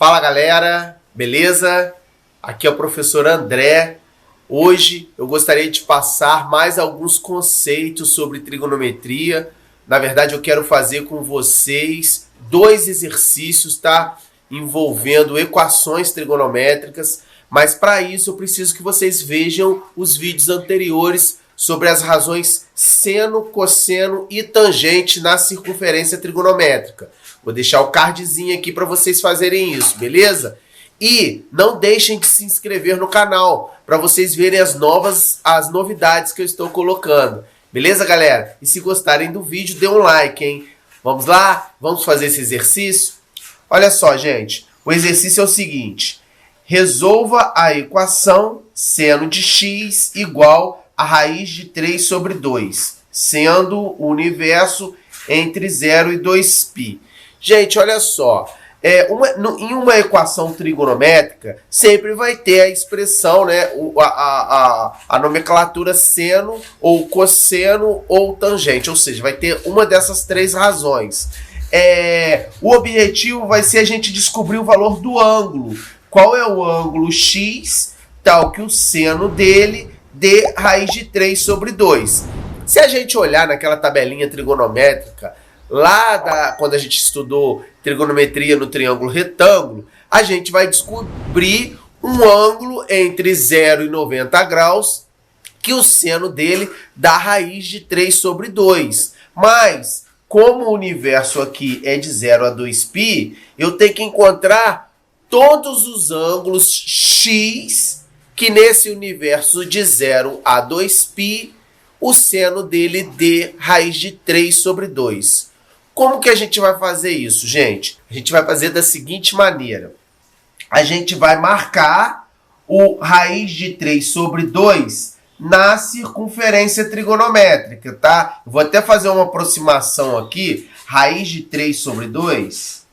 Fala galera, beleza? Aqui é o professor André. Hoje eu gostaria de passar mais alguns conceitos sobre trigonometria. Na verdade eu quero fazer com vocês dois exercícios, tá? Envolvendo equações trigonométricas, mas para isso eu preciso que vocês vejam os vídeos anteriores sobre as razões seno, cosseno e tangente na circunferência trigonométrica. Vou deixar o cardzinho aqui para vocês fazerem isso, beleza? E não deixem de se inscrever no canal para vocês verem as novidades que eu estou colocando. Beleza, galera? E se gostarem do vídeo, dê um like, hein? Vamos lá? Vamos fazer esse exercício? Olha só, gente. O exercício é o seguinte. Resolva a equação seno de x igual a raiz de 3 sobre 2, sendo o universo entre 0 e 2π. Gente, olha só, em uma equação trigonométrica, sempre vai ter a expressão, né, a nomenclatura seno, ou cosseno, ou tangente, ou seja, vai ter uma dessas três razões. O objetivo vai ser a gente descobrir o valor do ângulo. Qual é o ângulo x, tal que o seno dele dê raiz de 3 sobre 2. Se a gente olhar naquela tabelinha trigonométrica, quando a gente estudou trigonometria no triângulo retângulo, a gente vai descobrir um ângulo entre 0 e 90 graus, que o seno dele dá raiz de 3 sobre 2. Mas, como o universo aqui é de 0 a 2π, eu tenho que encontrar todos os ângulos x que nesse universo de 0 a 2π, o seno dele dê raiz de 3 sobre 2. Como que a gente vai fazer isso, gente? A gente vai fazer da seguinte maneira. A gente vai marcar o raiz de 3 sobre 2 na circunferência trigonométrica, tá? Vou até fazer uma aproximação aqui. Raiz de 3 sobre 2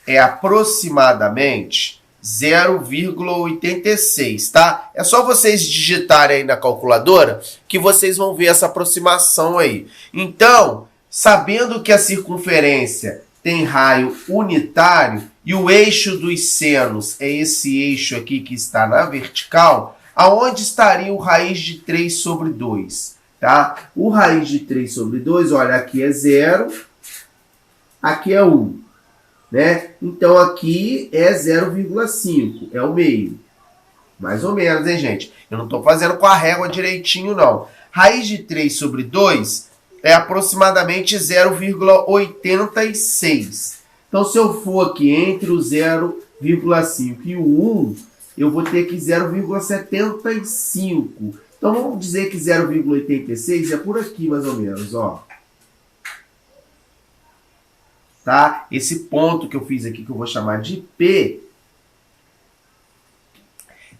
é aproximadamente 0,86, tá? É só vocês digitarem aí na calculadora que vocês vão ver essa aproximação aí. Então, sabendo que a circunferência tem raio unitário e o eixo dos senos é esse eixo aqui que está na vertical, aonde estaria o raiz de 3 sobre 2? Tá? O raiz de 3 sobre 2, olha, aqui é 0, aqui é 1. Né? Então, aqui é 0,5, é o meio. Mais ou menos, hein, gente? Eu não estou fazendo com a régua direitinho, não. Raiz de 3 sobre 2 é aproximadamente 0,86. Então, se eu for aqui entre o 0,5 e o 1, eu vou ter aqui 0,75. Então, vamos dizer que 0,86 é por aqui, mais ou menos, ó. Tá? Esse ponto que eu fiz aqui, que eu vou chamar de P,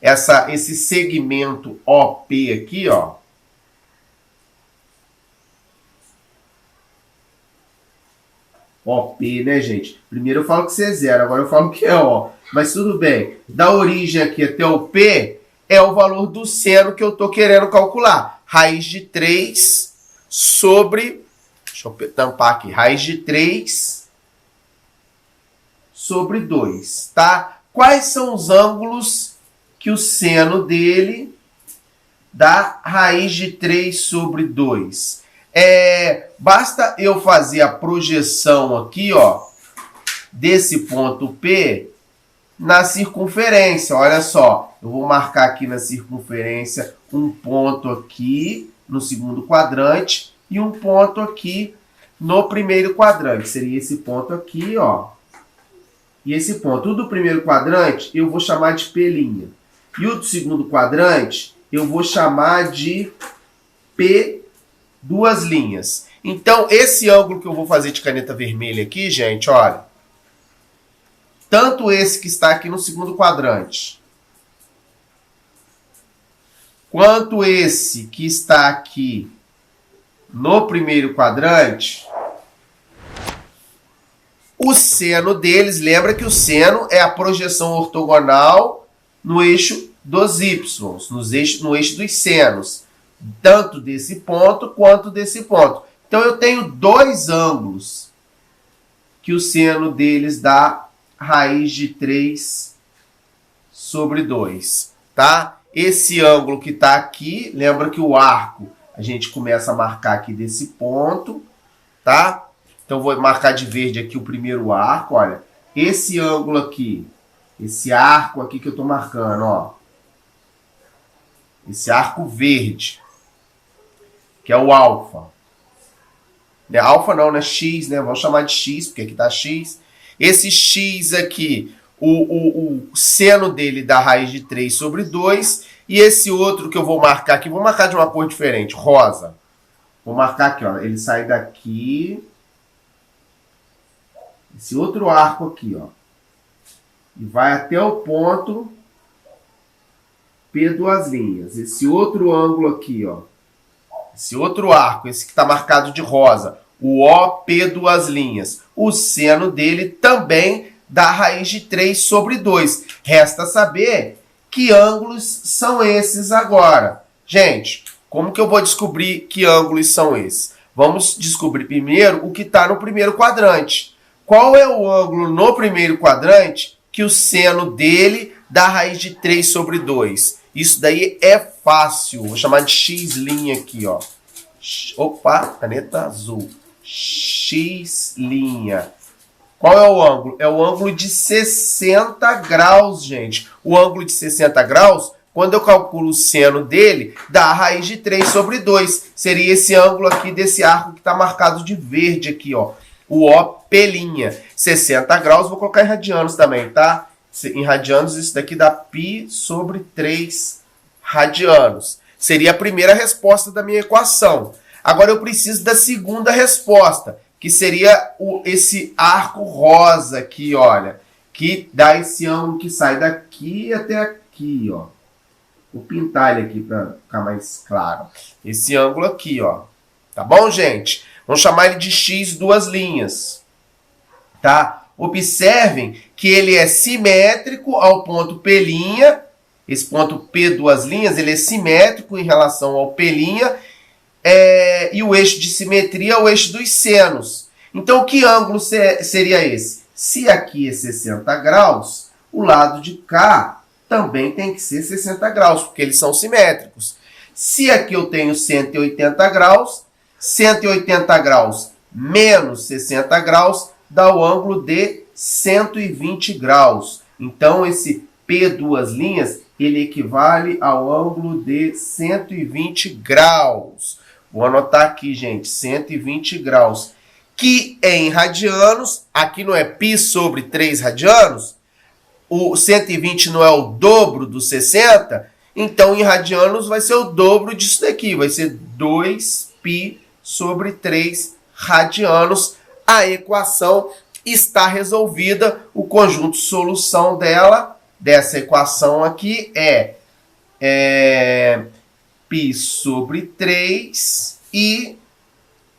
esse segmento OP aqui, ó, OP, né, gente? Primeiro eu falo que isso é 0, agora eu falo que é O. Mas tudo bem. Da origem aqui até o P é o valor do seno que eu estou querendo calcular. Raiz de 3 sobre... Deixa eu tampar aqui. Raiz de 3 sobre 2, tá? Quais são os ângulos que o seno dele dá raiz de 3 sobre 2? Basta eu fazer a projeção aqui, ó, desse ponto P na circunferência. Olha só, eu vou marcar aqui na circunferência um ponto aqui no segundo quadrante e um ponto aqui no primeiro quadrante. Seria esse ponto aqui, ó. E esse ponto, o do primeiro quadrante, eu vou chamar de P'. E o do segundo quadrante, eu vou chamar de P duas linhas. Então, esse ângulo que eu vou fazer de caneta vermelha aqui, gente, olha. Tanto esse que está aqui no segundo quadrante, quanto esse que está aqui no primeiro quadrante, o seno deles, lembra que o seno é a projeção ortogonal no eixo dos y, no eixo dos senos, tanto desse ponto quanto desse ponto. Então, eu tenho dois ângulos que o seno deles dá raiz de 3 sobre 2, tá? Esse ângulo que está aqui, lembra que o arco, a gente começa a marcar aqui desse ponto, tá? Então, vou marcar de verde aqui o primeiro arco, olha. Esse ângulo aqui, esse arco aqui que eu estou marcando, ó. Esse arco verde, que é o alfa. Não é alfa não, né? X, né? Vamos chamar de X, porque aqui está X. Esse X aqui, o seno dele dá raiz de 3 sobre 2. E esse outro que eu vou marcar aqui, vou marcar de uma cor diferente, rosa. Vou marcar aqui, ó. Ele sai daqui. Esse outro arco aqui, ó. E vai até o ponto P duas linhas. Esse outro ângulo aqui, ó. Esse outro arco, esse que está marcado de rosa, o OP duas linhas. O seno dele também dá raiz de 3 sobre 2. Resta saber que ângulos são esses agora. Gente, como que eu vou descobrir que ângulos são esses? Vamos descobrir primeiro o que está no primeiro quadrante. Qual é o ângulo no primeiro quadrante que o seno dele dá raiz de 3 sobre 2? Isso daí é fácil. Vou chamar de X' aqui, ó. Opa, caneta azul. X'. Qual é o ângulo? É o ângulo de 60 graus, gente. O ângulo de 60 graus, quando eu calculo o seno dele, dá a raiz de 3 sobre 2. Seria esse ângulo aqui desse arco que está marcado de verde aqui, ó. O OP'. 60 graus, vou colocar em radianos também, tá? Em radianos, isso daqui dá π sobre 3 radianos. Seria a primeira resposta da minha equação. Agora eu preciso da segunda resposta, que seria esse arco rosa aqui, olha. Que dá esse ângulo que sai daqui até aqui, ó. Vou pintar ele aqui para ficar mais claro. Esse ângulo aqui, ó. Tá bom, gente? Vamos chamar ele de X duas linhas. Tá? Observem que ele é simétrico ao ponto P'. Esse ponto P duas linhas, ele é simétrico em relação ao P'. E o eixo de simetria é o eixo dos senos. Então, que ângulo seria esse? Se aqui é 60 graus, o lado de cá também tem que ser 60 graus, porque eles são simétricos. Se aqui eu tenho 180 graus, 180 graus menos 60 graus dá o ângulo de 120 graus. Então, esse P duas linhas, ele equivale ao ângulo de 120 graus. Vou anotar aqui, gente, 120 graus. Que é em radianos, aqui não é π sobre 3 radianos, o 120 não é o dobro do 60, então em radianos vai ser o dobro disso daqui, vai ser 2π sobre 3 radianos. A equação está resolvida, o conjunto solução dessa equação aqui é π sobre 3 e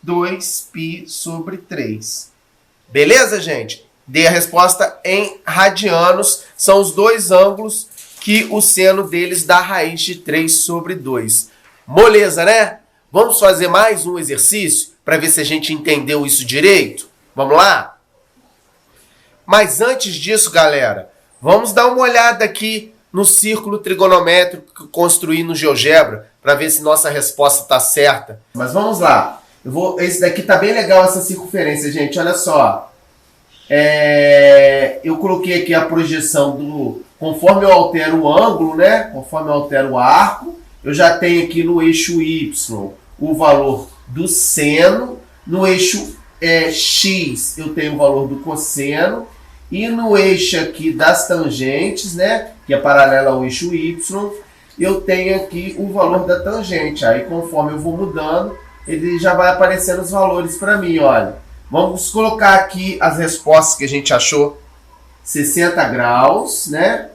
2π sobre 3. Beleza, gente? Dei a resposta em radianos. São os dois ângulos que o seno deles dá raiz de 3 sobre 2. Moleza, né? Vamos fazer mais um exercício para ver se a gente entendeu isso direito? Vamos lá? Mas antes disso, galera, vamos dar uma olhada aqui no círculo trigonométrico que eu construí no GeoGebra para ver se nossa resposta está certa. Mas vamos lá. Esse daqui tá bem legal, essa circunferência, gente. Olha só. Eu coloquei aqui a projeção conforme eu altero o ângulo, né? Conforme eu altero o arco, eu já tenho aqui no eixo Y o valor do seno. No eixo X eu tenho o valor do cosseno. E no eixo aqui das tangentes, né? Que é paralelo ao eixo Y, eu tenho aqui o valor da tangente. Aí conforme eu vou mudando, ele já vai aparecendo os valores para mim, olha. Vamos colocar aqui as respostas que a gente achou. 60 graus, né?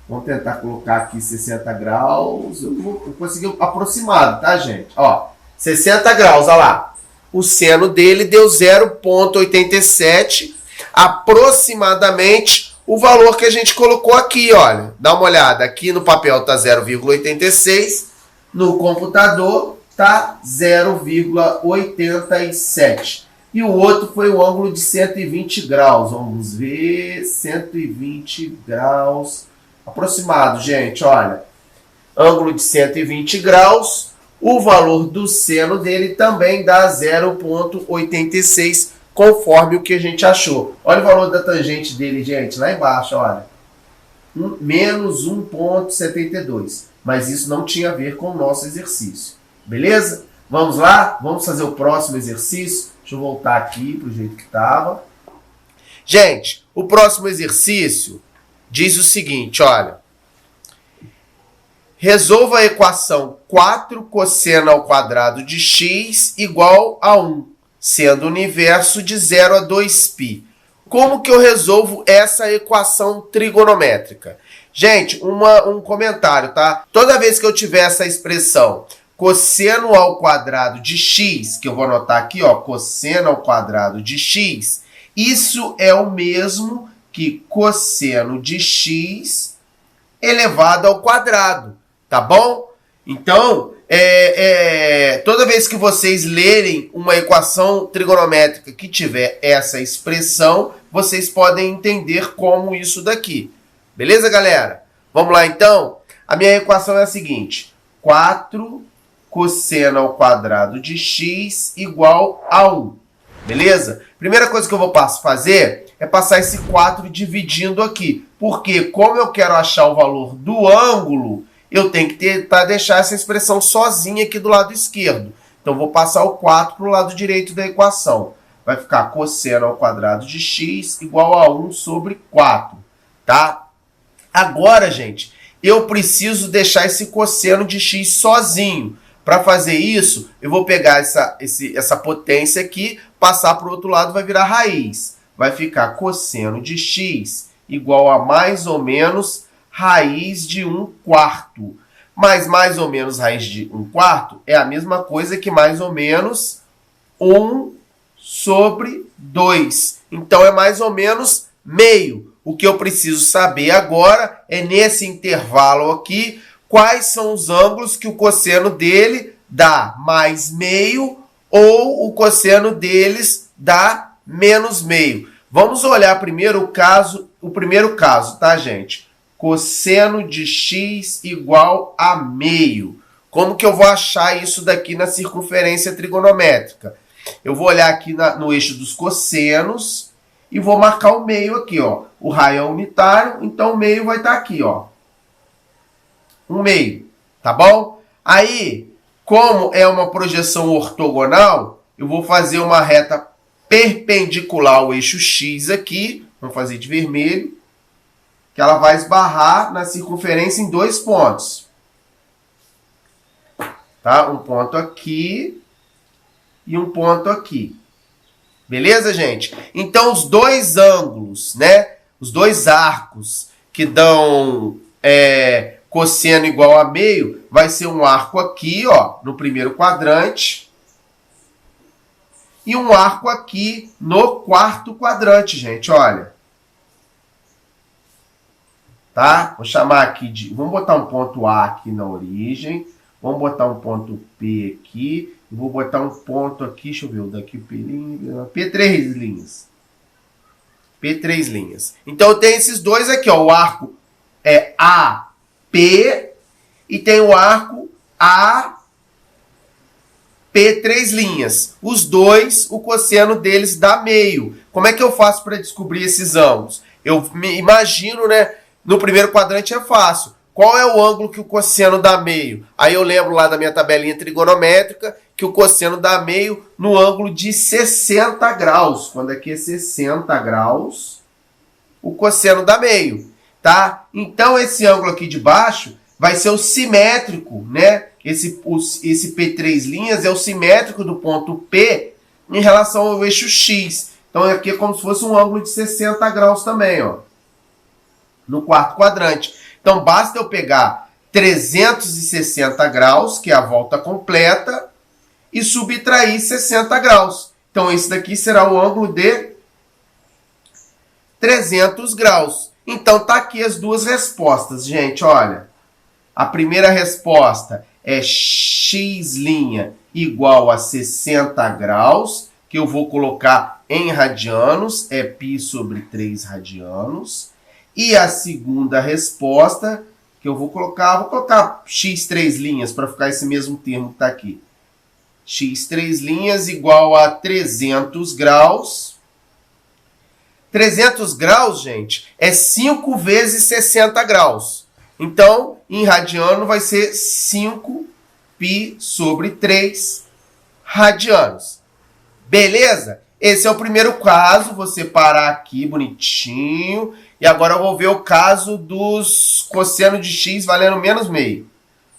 Vamos tentar colocar aqui 60 graus. Eu consegui aproximado, tá, gente? Ó, 60 graus, olha lá. O seno dele deu 0,87, aproximadamente o valor que a gente colocou aqui, olha. Dá uma olhada, aqui no papel tá 0,86, no computador tá 0,87. e o outro foi o ângulo de 120 graus. Vamos ver, 120 graus aproximado, gente, olha. Ângulo de 120 graus, o valor do seno dele também dá 0,86, conforme o que a gente achou. Olha o valor da tangente dele, gente, lá embaixo, olha. Menos 1,72. Mas isso não tinha a ver com o nosso exercício. Beleza? Vamos lá? Vamos fazer o próximo exercício? Deixa eu voltar aqui para o jeito que estava. Gente, o próximo exercício diz o seguinte, olha. Resolva a equação 4 cosseno ao quadrado de x igual a 1, sendo o universo de 0 a 2π. Como que eu resolvo essa equação trigonométrica? Gente, um comentário, tá? Toda vez que eu tiver essa expressão cosseno ao quadrado de x, que eu vou anotar aqui, ó, cosseno ao quadrado de x, isso é o mesmo que cosseno de x elevado ao quadrado, tá bom? Então, toda vez que vocês lerem uma equação trigonométrica que tiver essa expressão, vocês podem entender como isso daqui. Beleza, galera? Vamos lá, então? A minha equação é a seguinte. 4 cosseno ao quadrado de x igual a 1. Beleza? Primeira coisa que eu vou fazer é passar esse 4 dividindo aqui. Porque, como eu quero achar o valor do ângulo, eu tenho que tentar deixar essa expressão sozinha aqui do lado esquerdo. Então, vou passar o 4 para o lado direito da equação. Vai ficar cosseno ao quadrado de x igual a 1 sobre 4. Tá? Agora, gente, eu preciso deixar esse cosseno de x sozinho. Para fazer isso, eu vou pegar essa potência aqui, passar para o outro lado, vai virar raiz. Vai ficar cosseno de x igual a mais ou menos raiz de 1/4. Mas mais ou menos raiz de 1/4 é a mesma coisa que mais ou menos 1 sobre 2. Então, é mais ou menos meio. O que eu preciso saber agora é, nesse intervalo aqui, quais são os ângulos que o cosseno dele dá mais meio ou o cosseno deles dá menos meio. Vamos olhar primeiro o primeiro caso, tá, gente? Cosseno de x igual a meio. Como que eu vou achar isso daqui na circunferência trigonométrica? Eu vou olhar aqui no eixo dos cossenos e vou marcar o meio aqui, ó. O raio é unitário, então o meio vai estar aqui, ó. 1/2, tá bom? Aí, como é uma projeção ortogonal, eu vou fazer uma reta perpendicular ao eixo x aqui, vamos fazer de vermelho, que ela vai esbarrar na circunferência em 2 pontos. Tá? Um ponto aqui e um ponto aqui. Beleza, gente? Então, os dois ângulos, né? Os dois arcos que dão cosseno igual a meio, vai ser um arco aqui, ó, no primeiro quadrante, e um arco aqui no quarto quadrante, gente, olha. Tá? Vou chamar aqui de... Vamos botar um ponto A aqui na origem, vamos botar um ponto P aqui, e vou botar um ponto aqui, deixa eu ver, daqui P3 linhas. P3 linhas. Então, eu tenho esses dois aqui, ó, o arco é AP, e tem o arco AP3 linhas. Os dois, o cosseno deles dá meio. Como é que eu faço para descobrir esses ângulos? Eu me imagino, né? No primeiro quadrante é fácil. Qual é o ângulo que o cosseno dá meio? Aí eu lembro lá da minha tabelinha trigonométrica que o cosseno dá meio no ângulo de 60 graus. Quando aqui é 60 graus, o cosseno dá meio. Tá? Então, esse ângulo aqui de baixo vai ser o simétrico, né? Esse P3 linhas é o simétrico do ponto P em relação ao eixo X. Então, aqui é como se fosse um ângulo de 60 graus também, ó, no quarto quadrante. Então, basta eu pegar 360 graus, que é a volta completa, e subtrair 60 graus. Então, esse daqui será o ângulo de 300 graus. Então, tá aqui as duas respostas, gente, olha. A primeira resposta é x' igual a 60 graus, que eu vou colocar em radianos é π sobre 3 radianos. E a segunda resposta que eu vou colocar x 3 linhas para ficar esse mesmo termo que está aqui. X 3 linhas igual a 300 graus. 300 graus, gente, é 5 vezes 60 graus. Então, em radiano vai ser 5π sobre 3 radianos. Beleza? Esse é o primeiro caso. Vou separar aqui bonitinho. E agora eu vou ver o caso dos cosseno de x valendo menos meio.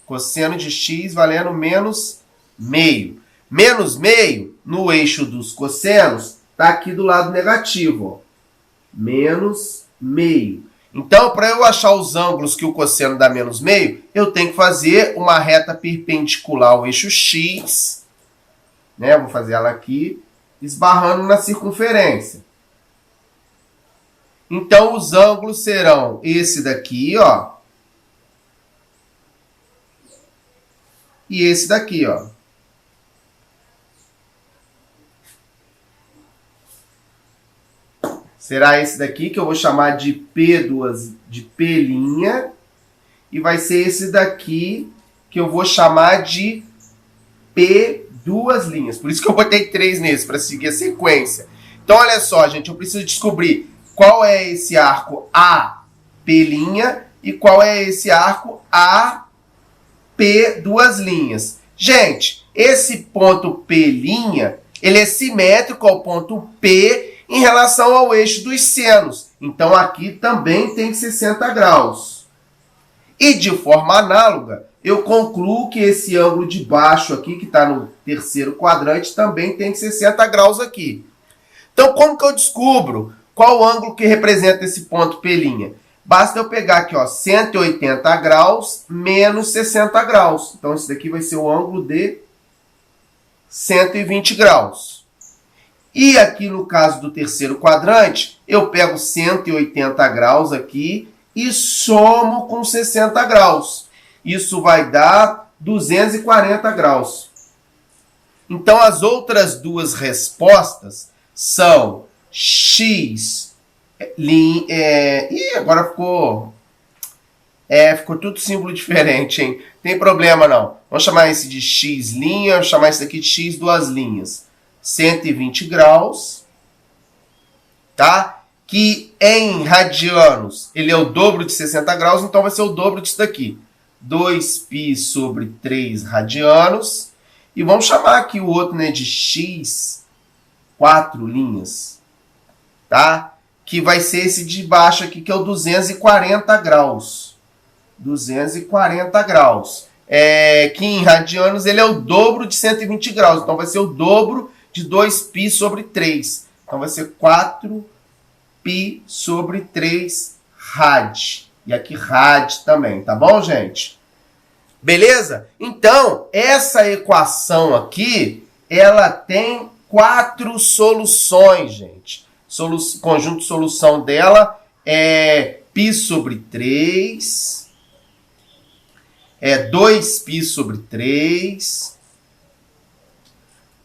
Cosseno de x valendo menos meio. Menos meio, no eixo dos cossenos, está aqui do lado negativo. Ó. Menos meio. Então, para eu achar os ângulos que o cosseno dá menos meio, eu tenho que fazer uma reta perpendicular ao eixo x. Né? Vou fazer ela aqui, esbarrando na circunferência. Então, os ângulos serão esse daqui, ó. E esse daqui, ó. Será esse daqui que eu vou chamar de P2, de P'. E vai ser esse daqui que eu vou chamar de P2'. Por isso que eu botei 3 nesse, para seguir a sequência. Então, olha só, gente, eu preciso descobrir qual é esse arco AP' e qual é esse arco AP'. Gente, esse ponto P', ele é simétrico ao ponto P em relação ao eixo dos senos. Então, aqui também tem 60 graus. E, de forma análoga, eu concluo que esse ângulo de baixo aqui, que está no terceiro quadrante, também tem 60 graus aqui. Então, como que eu descubro qual o ângulo que representa esse ponto P'? Basta eu pegar aqui, ó, 180 graus menos 60 graus. Então, esse daqui vai ser o ângulo de 120 graus. E aqui no caso do terceiro quadrante, eu pego 180 graus aqui e somo com 60 graus. Isso vai dar 240 graus. Então, as outras duas respostas são x... Ih, agora ficou tudo símbolo diferente, hein? Tem problema não. Vamos chamar esse de x', vamos chamar esse aqui de x 2'. 120 graus, tá? Que em radianos ele é o dobro de 60 graus, então vai ser o dobro disso daqui. 2π sobre 3 radianos. E vamos chamar aqui o outro, né, de x 4', tá? Que vai ser esse de baixo aqui, que é o 240 graus. 240 graus. Que em radianos ele é o dobro de 120 graus, então vai ser o dobro de 2π sobre 3. Então, vai ser 4π sobre 3 rad. E aqui rad também, tá bom, gente? Beleza? Então, essa equação aqui, ela tem 4 soluções, gente. Conjunto de solução dela é π sobre 3, 2π sobre 3,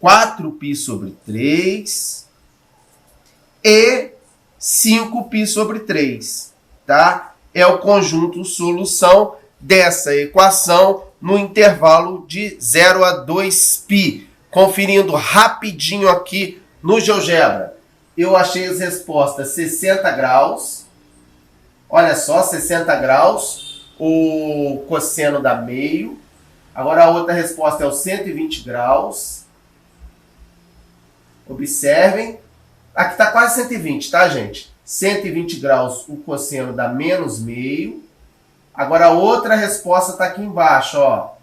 4π sobre 3 e 5π sobre 3, tá? É o conjunto solução dessa equação no intervalo de 0 a 2π. Conferindo rapidinho aqui no GeoGebra. Eu achei as respostas 60 graus. Olha só, 60 graus. O cosseno dá meio. Agora a outra resposta é o 120 graus. Observem. Aqui está quase 120, tá, gente? 120 graus, o cosseno dá menos meio. Agora a outra resposta está aqui embaixo, ó.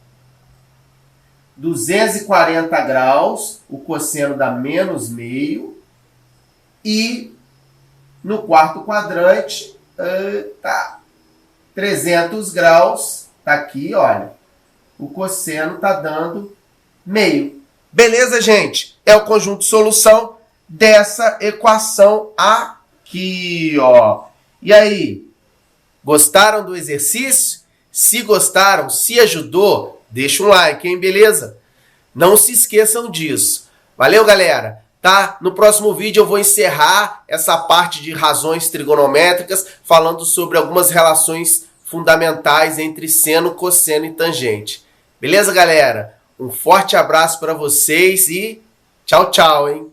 240 graus, o cosseno dá menos meio. E no quarto quadrante, 300 graus, tá aqui, olha. O cosseno está dando meio. Beleza, gente? É o conjunto de solução dessa equação aqui, ó. E aí, gostaram do exercício? Se gostaram, se ajudou, deixa um like, hein? Beleza? Não se esqueçam disso. Valeu, galera! tá? No próximo vídeo eu vou encerrar essa parte de razões trigonométricas, falando sobre algumas relações fundamentais entre seno, cosseno e tangente. Beleza, galera? Um forte abraço para vocês e tchau, tchau, hein?